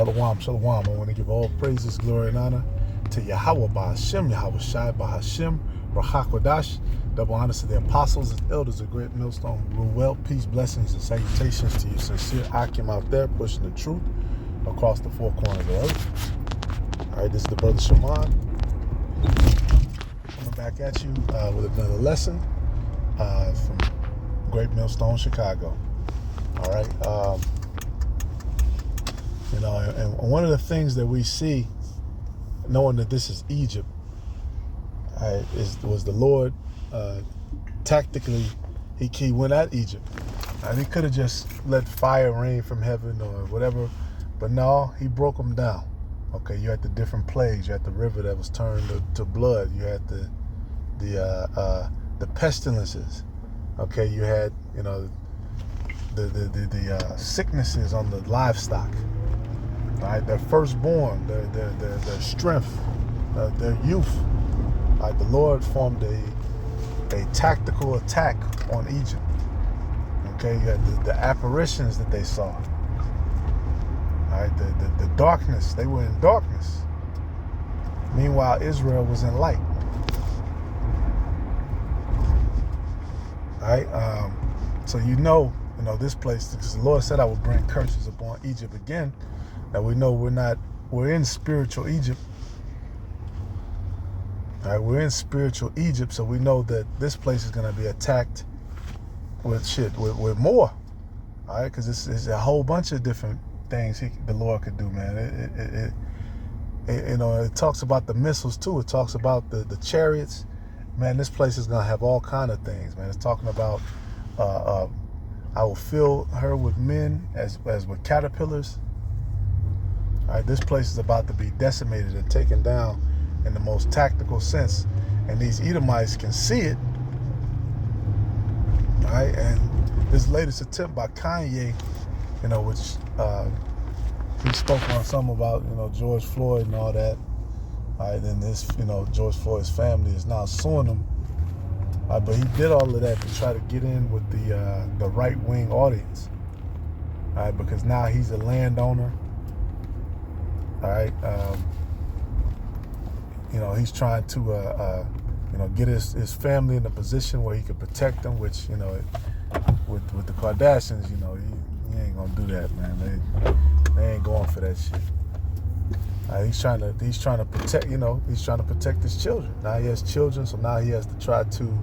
Shalom, shalom. I want to give all praises, glory, and honor to Yahweh Ba'Hashem, Yahweh Shai Ba'Hashem, Rachakodash. Double honors to the apostles and elders of Great Millstone. Ruel, peace, blessings, and salutations to you sincere Akim out there pushing the truth across the four corners of the earth. All right, this is the brother Shaman. Coming back at you with another lesson from Great Millstone, Chicago. All right. And one of the things that we see, knowing that this is Egypt, was the Lord tactically, he went at Egypt. And he could have just let fire rain from heaven or whatever, but no, he broke them down. Okay, you had the different plagues. You had the river that was turned to blood. You had the pestilences. Okay, you had the sicknesses on the livestock. Right, their firstborn, their strength, their youth. Right, the Lord formed a tactical attack on Egypt. Okay, you had the apparitions that they saw. Right, the darkness. They were in darkness. Meanwhile, Israel was in light. Right, so this place, because the Lord said I would bring curses upon Egypt again. Now we know we're in spiritual Egypt. All right, we're in spiritual Egypt, so we know that this place is going to be attacked with more. All right, because it's a whole bunch of different things the Lord could do, man. It talks about the missiles too. It talks about the chariots. Man, this place is going to have all kind of things, man. It's talking about I will fill her with men as with caterpillars. All right, this place is about to be decimated and taken down in the most tactical sense. And these Edomites can see it. All right, and this latest attempt by Kanye, which he spoke on some about, George Floyd and all that. All right, and this, George Floyd's family is now suing him. But he did all of that to try to get in with the right-wing audience. All right, because now he's a landowner. All right, he's trying to, get his family in a position where he could protect them. Which, with the Kardashians, he ain't gonna do that, man. They ain't going for that shit. He's trying to protect, he's trying to protect his children. Now he has children, so now he has to try to,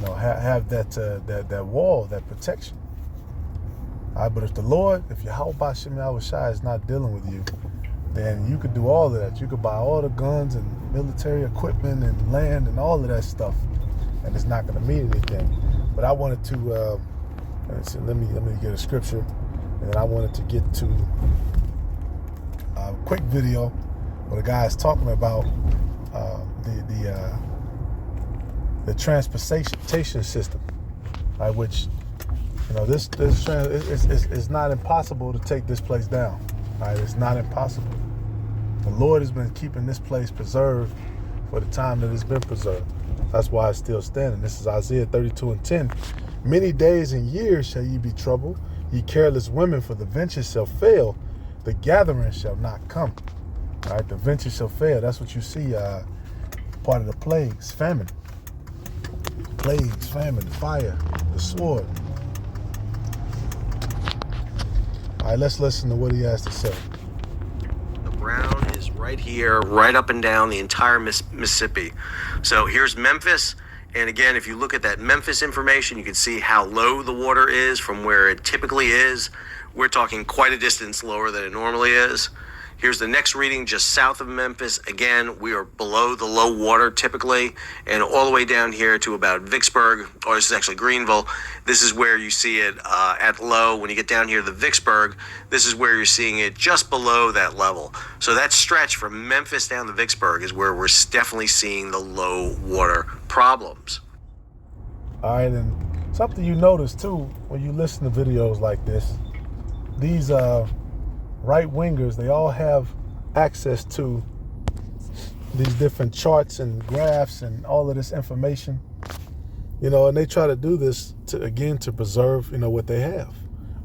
have that wall, that protection. All right, but if Yahweh Ba'Hashem Yahweh Shai is not dealing with you, then you could do all of that. You could buy all the guns and military equipment and land and all of that stuff, and it's not going to mean anything. But I wanted to let me get a scripture, and then I wanted to get to a quick video where the guy is talking about the transportation system, right, which. This it's not impossible to take this place down. All right, it's not impossible. The Lord has been keeping this place preserved for the time that it's been preserved. That's why it's still standing. This is Isaiah 32:10. Many days and years shall ye be troubled, ye careless women, for the venture shall fail, the gathering shall not come. All right, the venture shall fail. That's what you see. Part of the plagues, famine, fire, the sword. All right, let's listen to what he has to say. The Brown is right here, right up and down the entire Mississippi. So here's Memphis. And again, if you look at that Memphis information, you can see how low the water is from where it typically is. We're talking quite a distance lower than it normally is. Here's the next reading just south of Memphis. Again, we are below the low water typically, and all the way down here to about Vicksburg, or this is actually Greenville. This is where you see it at low. When you get down here to Vicksburg, this is where you're seeing it just below that level. So that stretch from Memphis down to Vicksburg is where we're definitely seeing the low water problems. All right, and something you notice too when you listen to videos like this, these right-wingers, they all have access to these different charts and graphs and all of this information, and they try to do this to preserve, what they have.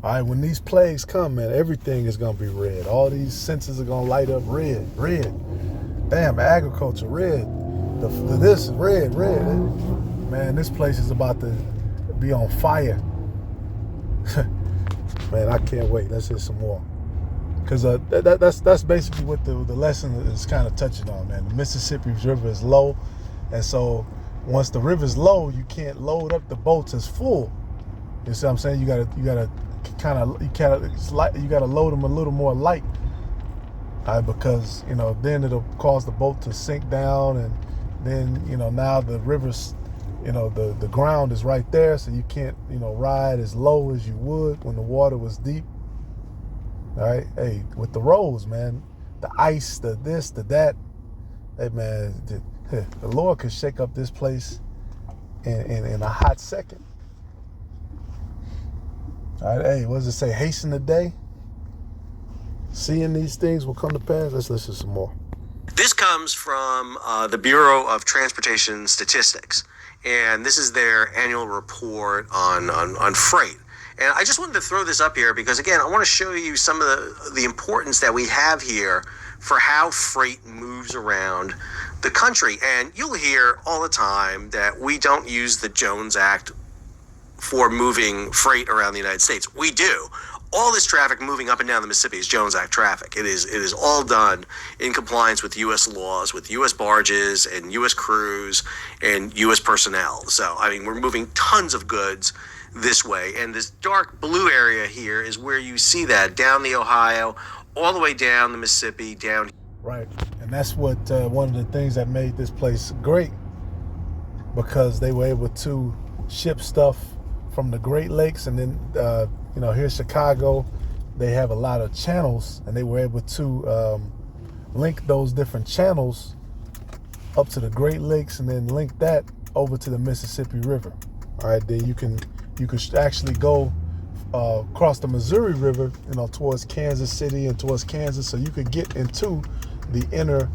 All right, when these plagues come, man, everything is gonna be red. All these senses are gonna light up red, red. Damn, agriculture, red. This red, red. Man, this place is about to be on fire. Man, I can't wait. Let's hit some more. Because that's basically what the lesson is kind of touching on, man. The Mississippi River is low, and so once the river's low, you can't load up the boats as full. You see what I'm saying? You gotta load them a little more light, because then it'll cause the boat to sink down, and then now the river's the ground is right there, so you can't ride as low as you would when the water was deep. All right, hey, with the roads, man, the ice, the this, the that, hey man, the Lord could shake up this place in a hot second. All right, hey, what does it say? Hasten the day. Seeing these things will come to pass. Let's listen to some more. This comes from the Bureau of Transportation Statistics, and this is their annual report on freight. And I just wanted to throw this up here because, again, I want to show you some of the importance that we have here for how freight moves around the country. And you'll hear all the time that we don't use the Jones Act for moving freight around the United States. We do. All this traffic moving up and down the Mississippi is Jones Act traffic. It is all done in compliance with U.S. laws, with U.S. barges and U.S. crews and U.S. personnel. So, I mean, we're moving tons of goods this way. And this dark blue area here is where you see that down the Ohio, all the way down the Mississippi, down. Right. And that's what one of the things that made this place great, because they were able to ship stuff from the Great Lakes, and then here in Chicago, they have a lot of channels, and they were able to link those different channels up to the Great Lakes, and then link that over to the Mississippi River. All right, then you could actually go across the Missouri River, towards Kansas City and towards Kansas, so you could get into the inner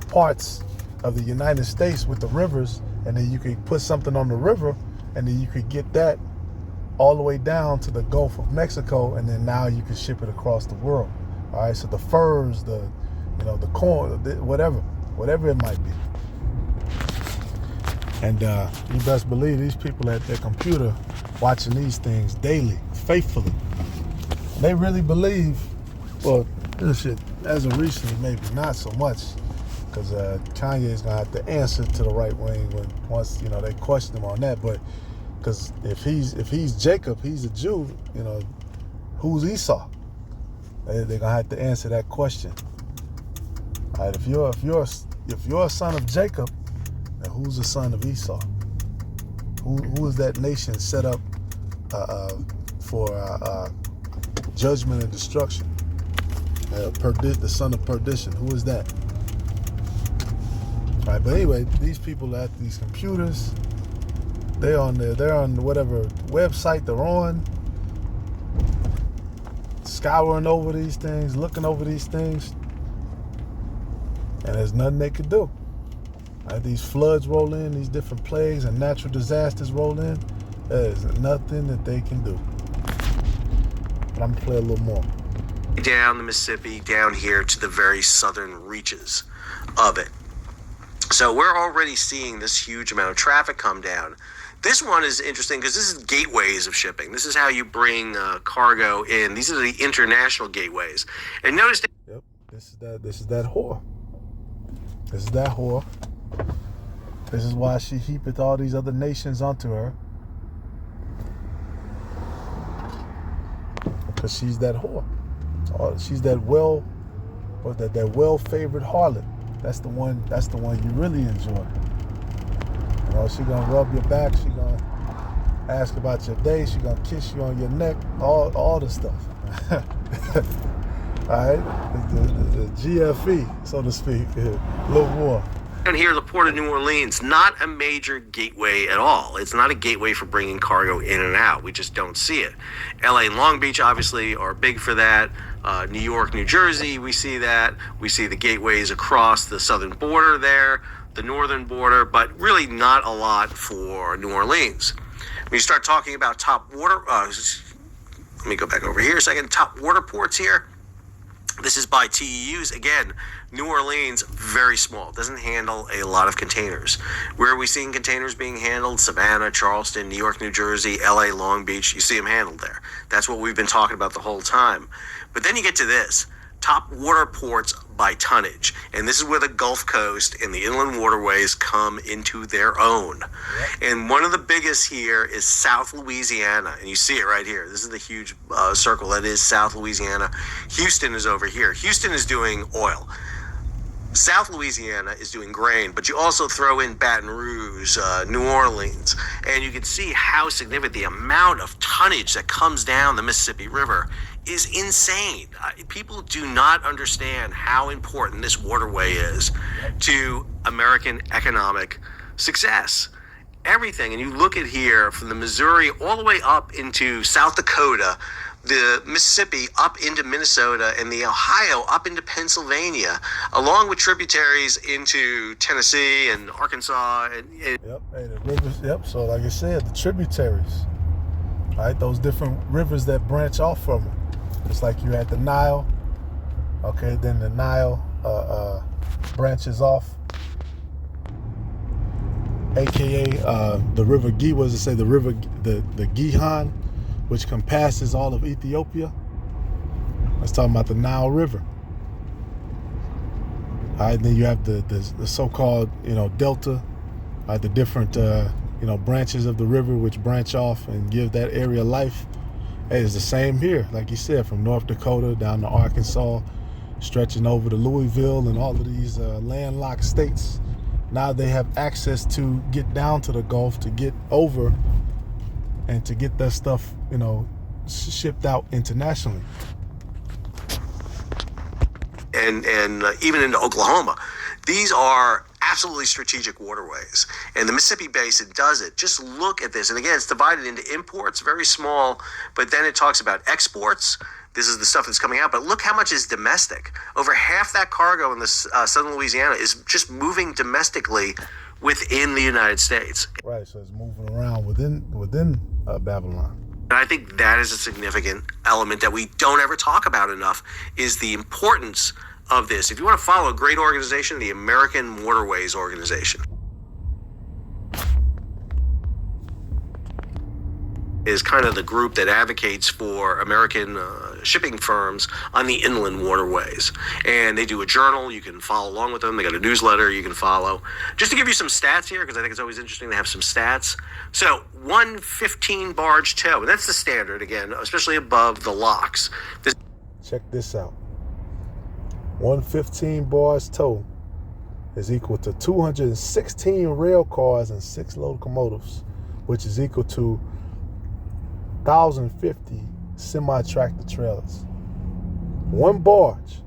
parts of the United States with the rivers, and then you could put something on the river, and then you could get that all the way down to the Gulf of Mexico, and then now you can ship it across the world. All right, so the furs, the corn, whatever it might be. And you best believe these people at their computer watching these things daily, faithfully. They really believe, well, this shit, as of recently, maybe not so much, because Kanye is going to have to answer to the right wing once they question him on that. But because if he's Jacob, he's a Jew, who's Esau? They're going to have to answer that question. All right, if you're a son of Jacob, then who's the son of Esau? Who is that nation set up for judgment and destruction? The son of perdition. Who is that? All right, but anyway, these people at these computers, they're on whatever website they're on, scouring over these things, looking over these things, and there's nothing they could do. Right, these floods roll in, these different plagues and natural disasters roll in. There's nothing that they can do. But I'm gonna play a little more. Down the Mississippi, down here to the very southern reaches of it. So we're already seeing this huge amount of traffic come down. This one is interesting because this is gateways of shipping. This is how you bring cargo in. These are the international gateways. And notice that. Yep, this is that whore. This is that whore. This is why she heapeth all these other nations onto her. Because she's that whore. She's that that well-favored harlot. That's the one you really enjoy. She gonna rub your back, she gonna ask about your day, she gonna kiss you on your neck, all the stuff. All right, the GFE, so to speak, little war. And here, the Port of New Orleans, not a major gateway at all. It's not a gateway for bringing cargo in and out. We just don't see it. LA and Long Beach, obviously, are big for that. New York, New Jersey, we see that. We see the gateways across the southern border there, the northern border, but really not a lot for New Orleans. When you start talking about top water, let me go back over here a second. Top water ports here. This is by TEUs. Again, New Orleans, very small. Doesn't handle a lot of containers. Where are we seeing containers being handled? Savannah, Charleston, New York, New Jersey, LA, Long Beach. You see them handled there. That's what we've been talking about the whole time. But then you get to this. Top water ports by tonnage. And this is where the Gulf Coast and the inland waterways come into their own. Yep. And one of the biggest here is South Louisiana. And you see it right here. This is the huge circle that is South Louisiana. Houston is over here. Houston is doing oil. South Louisiana is doing grain, but you also throw in Baton Rouge, New Orleans, and you can see how significant the amount of tonnage that comes down the Mississippi River is insane. People do not understand how important this waterway is to American economic success. Everything, and you look at here from the Missouri all the way up into South Dakota, the Mississippi up into Minnesota, and the Ohio up into Pennsylvania, along with tributaries into Tennessee and Arkansas. Yep, hey, the rivers, yep, so like I said, the tributaries, right, those different rivers that branch off from it. It's like you had the Nile, okay, then the Nile branches off, aka the river the Gihon, which compasses all of Ethiopia. Let's talk about the Nile River. All right, then you have the so-called, delta, the different, branches of the river which branch off and give that area life. Hey, it's the same here, like you said, from North Dakota down to Arkansas, stretching over to Louisville and all of these landlocked states. Now they have access to get down to the Gulf, to get over and to get that stuff, shipped out internationally. And even into Oklahoma. These are absolutely strategic waterways. And the Mississippi Basin does it. Just look at this. And again, it's divided into imports, very small, but then it talks about exports. This is the stuff that's coming out. But look how much is domestic. Over half that cargo in this southern Louisiana is just moving domestically within the United States. Right, so it's moving around within Babylon. And I think that is a significant element that we don't ever talk about enough, is the importance of this. If you want to follow a great organization, the American Waterways Organization is kind of the group that advocates for American shipping firms on the inland waterways. And they do a journal. You can follow along with them. They got a newsletter you can follow. Just to give you some stats here, because I think it's always interesting to have some stats. So 115 barge tow, and that's the standard, again, especially above the locks. Check this out. 115 barge tow is equal to 216 rail cars and 6 locomotives, which is equal to 1,050 semi-tractor trailers. One barge.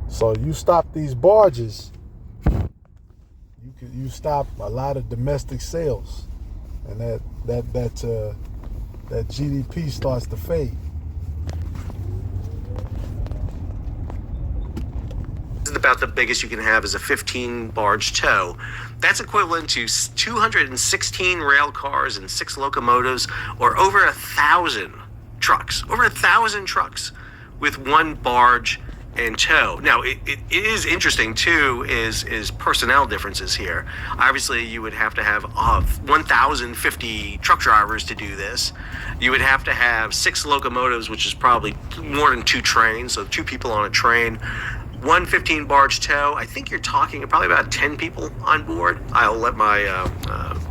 So you stop these barges, you stop a lot of domestic sales, and that GDP starts to fade. About the biggest you can have is a 15 barge tow. That's equivalent to 216 rail cars and 6 locomotives, or over 1,000 trucks. Over 1,000 trucks with one barge and tow. Now, it is interesting too, is personnel differences here. Obviously, you would have to have 1,050 truck drivers to do this. You would have to have 6 locomotives, which is probably more than 2 trains, so 2 people on a train. 115 barge tow, I think you're talking probably about 10 people on board. I'll let my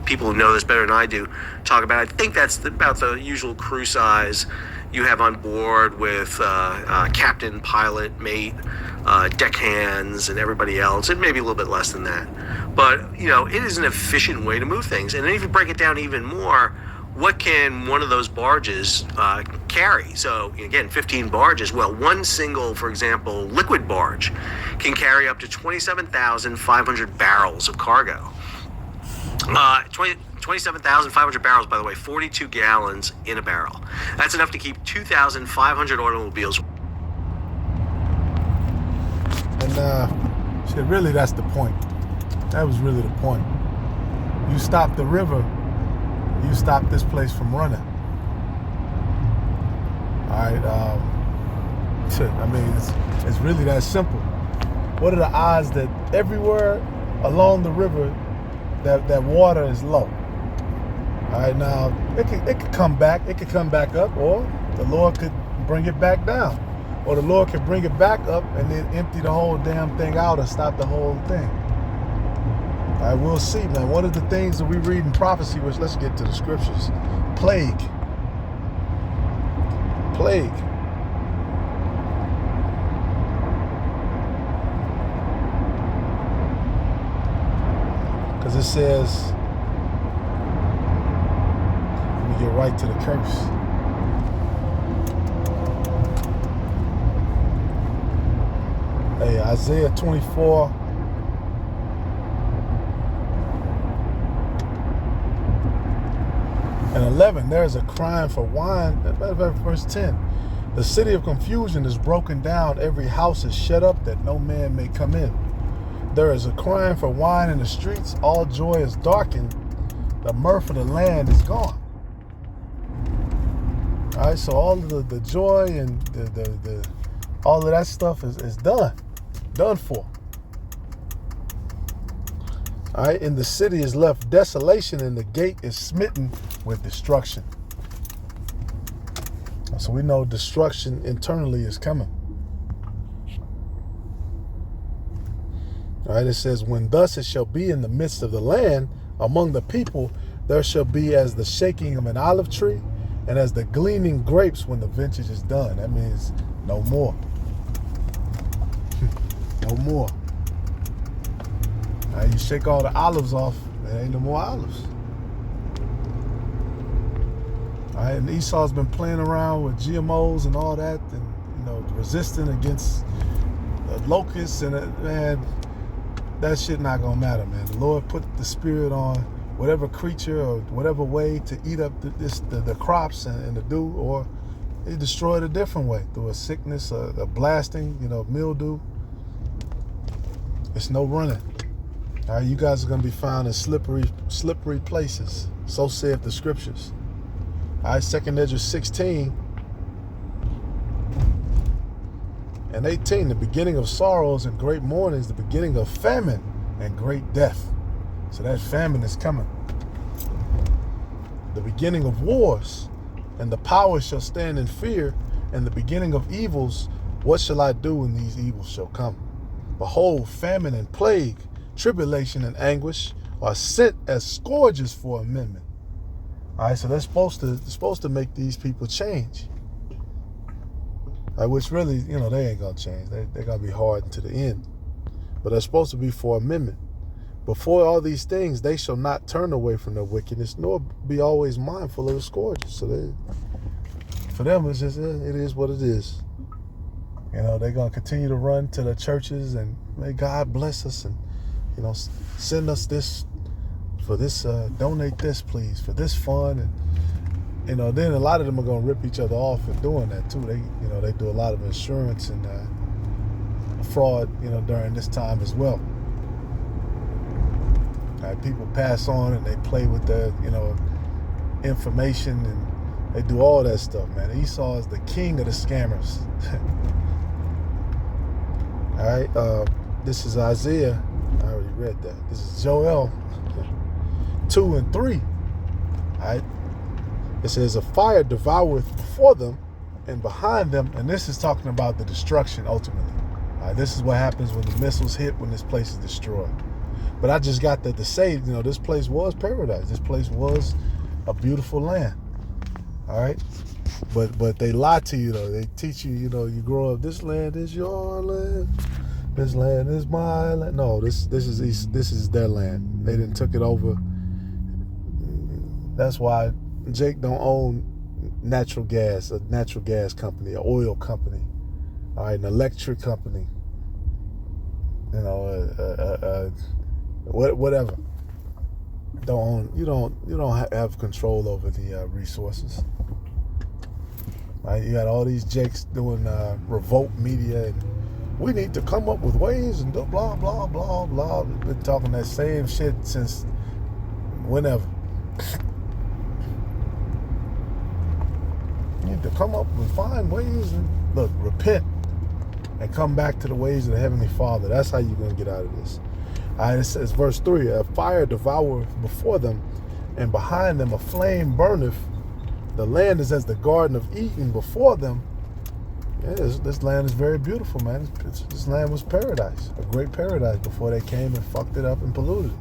people who know this better than I do talk about it. I think that's about the usual crew size you have on board, with captain, pilot, mate, deckhands, and everybody else. It may be a little bit less than that. But, it is an efficient way to move things. And then if you break it down even more, what can one of those barges carry? So again, 15 barges. Well, one single, for example, liquid barge can carry up to 27,500 barrels of cargo. 27,500 barrels, by the way, 42 gallons in a barrel. That's enough to keep 2,500 automobiles. And really, that's the point. That was really the point. You stop the river, you stop this place from running. right. I mean, it's really that simple. What are the odds that everywhere along the river that water is low? All right, now it could come back. It could come back up, or the Lord could bring it back down, or the Lord could bring it back up and then empty the whole damn thing out and stop the whole thing. All right, we'll see, man. One of the things that we read in prophecy, which let's get to the scriptures, plague. Because it says, let me get right to the curse. Hey, Isaiah 24. And 11, there is a crying for wine. Verse 10, the city of confusion is broken down. Every house is shut up that no man may come in. There is a crying for wine in the streets. All joy is darkened. The mirth of the land is gone. All right, so all of the joy and the all of that stuff is done for. All right, and the city is left desolation, and the gate is smitten with destruction. So we know destruction internally is coming. All right, it says, when thus it shall be in the midst of the land, among the people, there shall be as the shaking of an olive tree, and as the gleaning grapes when the vintage is done. That means no more. No more. All right, you shake all the olives off, there ain't no more olives. All right, and Esau's been playing around with GMOs and all that, and resisting against locusts, and man, that shit not gonna matter, man. The Lord put the spirit on whatever creature or whatever way to eat up the crops and the dew, or He destroyed a different way through a sickness, a blasting, mildew. It's no running. All right, you guys are going to be found in slippery places. So saith the scriptures. All right, 2 Esdras 16 and 18, the beginning of sorrows and great mournings, the beginning of famine and great death. So that famine is coming. The beginning of wars, and the powers shall stand in fear, and the beginning of evils. What shall I do when these evils shall come? Behold, famine and plague, tribulation and anguish are sent as scourges for amendment. All right, so they're supposed to make these people change. Which really, they ain't gonna change. They're gonna be hardened to the end. But they're supposed to be for amendment. Before all these things, they shall not turn away from their wickedness, nor be always mindful of the scourges. So for them, it's just, it is what it is. They're gonna continue to run to the churches and may God bless us, and send us this for this, donate this please for this fund, and then a lot of them are gonna rip each other off for doing that too. They do a lot of insurance and fraud during this time as well. People pass on and they play with the information, and they do all that stuff, man. Esau is the king of the scammers. All right, this is Isaiah. I already read that. This is Joel 2 and 3. All right, it says, a fire devoureth before them and behind them, and this is talking about the destruction ultimately. All right, this is what happens when the missiles hit, when this place is destroyed. But I just got that to say, this place was paradise. This place was a beautiful land. All right, but they lie to you though. They teach you, you grow up, this land is your land, this land is my land. No, this is their land. They didn't took it over. That's why Jake don't own natural gas, a natural gas company, an oil company, all right, an electric company, whatever. You don't have control over the resources. Right? You got all these jakes doing revolt media, and we need to come up with ways and do blah blah blah blah. We've been talking that same shit since whenever. need to come up and find ways and look, repent and come back to the ways of the Heavenly Father. That's how you're going to get out of this. All right, it says, verse 3, a fire devoureth before them, and behind them a flame burneth. The land is as the Garden of Eden before them. Yeah, this land is very beautiful, man. This land was paradise, a great paradise before they came and fucked it up and polluted it.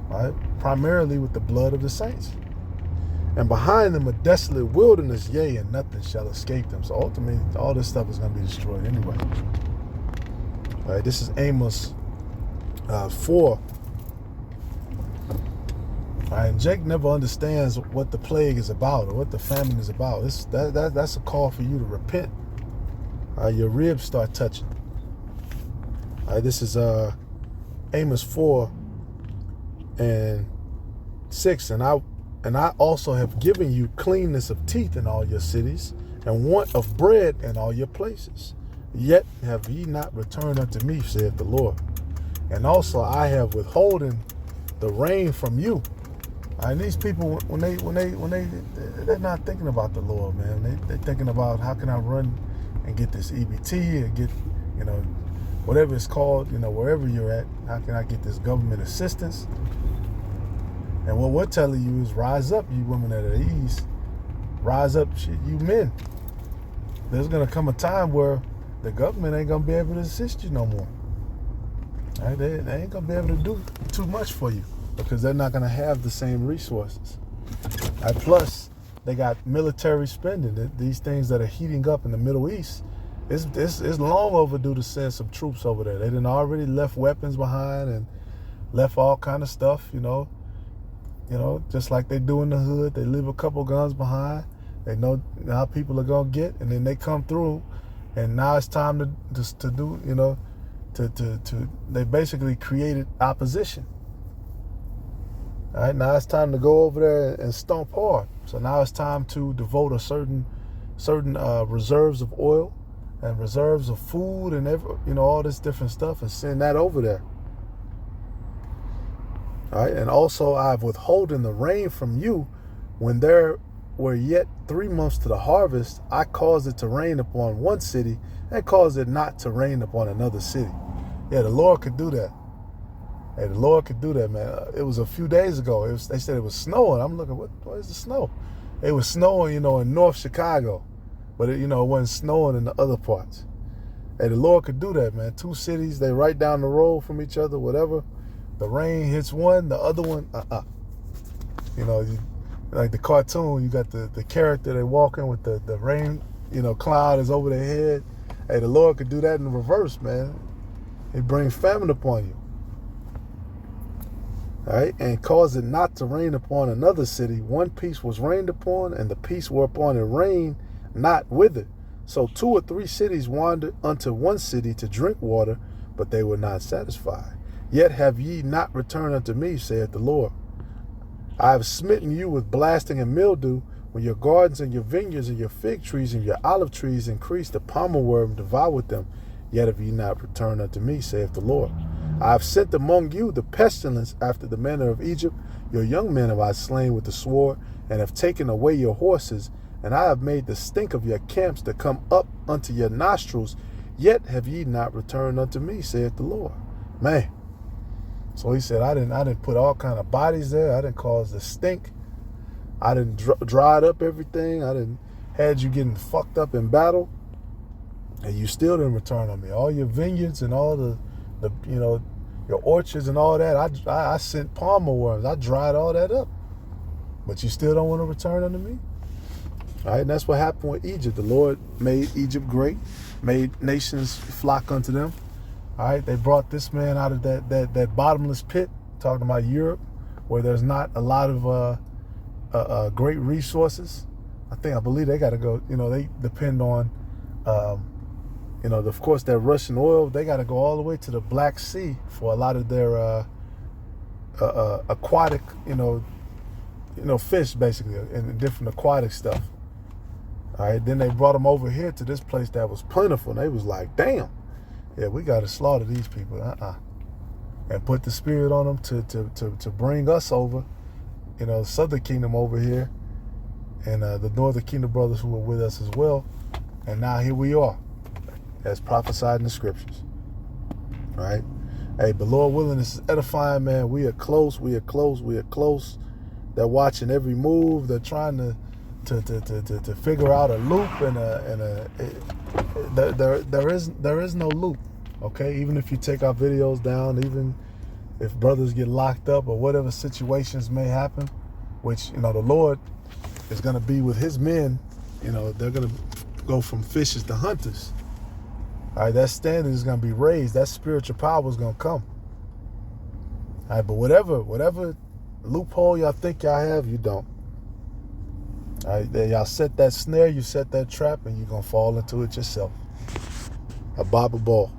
Right? Primarily with the blood of the saints. And behind them a desolate wilderness, yea, and nothing shall escape them. So ultimately, all this stuff is going to be destroyed anyway. All right, this is Amos 4. All right, and Jake never understands what the plague is about or what the famine is about. That's a call for you to repent. Your ribs start touching. All right, this is Amos 4 and 6. And I also have given you cleanness of teeth in all your cities, and want of bread in all your places. Yet have ye not returned unto me, saith the Lord. And also I have withholden the rain from you. And these people, when they're not thinking about the Lord, man. They're thinking about, how can I run and get this EBT and get, whatever it's called, wherever you're at. How can I get this government assistance? And what we're telling you is, rise up, you women that are at ease. Rise up, you men. There's going to come a time where the government ain't going to be able to assist you no more. All right? They ain't going to be able to do too much for you because they're not going to have the same resources. All right? Plus, they got military spending. These things that are heating up in the Middle East, it's long overdue to send some troops over there. They done already left weapons behind and left all kind of stuff, just like they do in the hood. They leave a couple guns behind. They know how people are gonna get, and then they come through, and now it's time to do, they basically created opposition. All right, now it's time to go over there and stomp hard. So now it's time to devote a certain reserves of oil and reserves of food and all this different stuff, and send that over there. All right, and also I've withholden the rain from you when there were yet 3 months to the harvest. I caused it to rain upon one city and caused it not to rain upon another city. Yeah, the Lord could do that. Hey, the Lord could do that, man. It was a few days ago. They said it was snowing. I'm looking, what is the snow? It was snowing, in North Chicago, but it wasn't snowing in the other parts. Hey, the Lord could do that, man. 2 cities, they right down the road from each other, whatever. The rain hits one, the other one, like the cartoon, you got the character, they walking with the rain, cloud is over their head. Hey, the Lord could do that in reverse, man. He brings famine upon you. All right, and cause it not to rain upon another city. One piece was rained upon, and the piece whereupon it rained not with it. So 2 or 3 cities wandered unto one city to drink water, but they were not satisfied. Yet have ye not returned unto me, saith the Lord. I have smitten you with blasting and mildew, when your gardens and your vineyards and your fig trees and your olive trees increased, the palmer worm devoured them. Yet have ye not returned unto me, saith the Lord. I have sent among you the pestilence after the manner of Egypt. Your young men have I slain with the sword, and have taken away your horses, and I have made the stink of your camps to come up unto your nostrils. Yet have ye not returned unto me, saith the Lord. Man. So he said, I didn't put all kind of bodies there. I didn't cause the stink. I didn't dried up everything. I didn't had you getting fucked up in battle, and you still didn't return on me. All your vineyards and all the your orchards and all that, I sent palmer worms. I dried all that up, but you still don't want to return unto me. All right, and that's what happened with Egypt. The Lord made Egypt great, made nations flock unto them. All right, they brought this man out of that bottomless pit, talking about Europe, where there's not a lot of great resources. I believe they got to go, they depend on, of course, that Russian oil. They got to go all the way to the Black Sea for a lot of their aquatic, fish, basically, and different aquatic stuff. All right, then they brought them over here to this place that was plentiful, and they was like, damn. Yeah, we got to slaughter these people, and put the spirit on them to bring us over, Southern Kingdom over here, and the Northern Kingdom brothers who were with us as well. And now here we are, as prophesied in the scriptures. Right? Hey, but Lord willing, this is edifying, man. We are close. We are close. We are close. They're watching every move. They're trying to figure out a loop there is no loop. Okay, even if you take our videos down, even if brothers get locked up or whatever situations may happen, which the Lord is going to be with His men. They're going to go from fishers to hunters. All right, that standard is going to be raised. That spiritual power is going to come. All right, but whatever loophole y'all think y'all have, you don't. All right, y'all set that snare, you set that trap, and you're going to fall into it yourself. A Bible ball.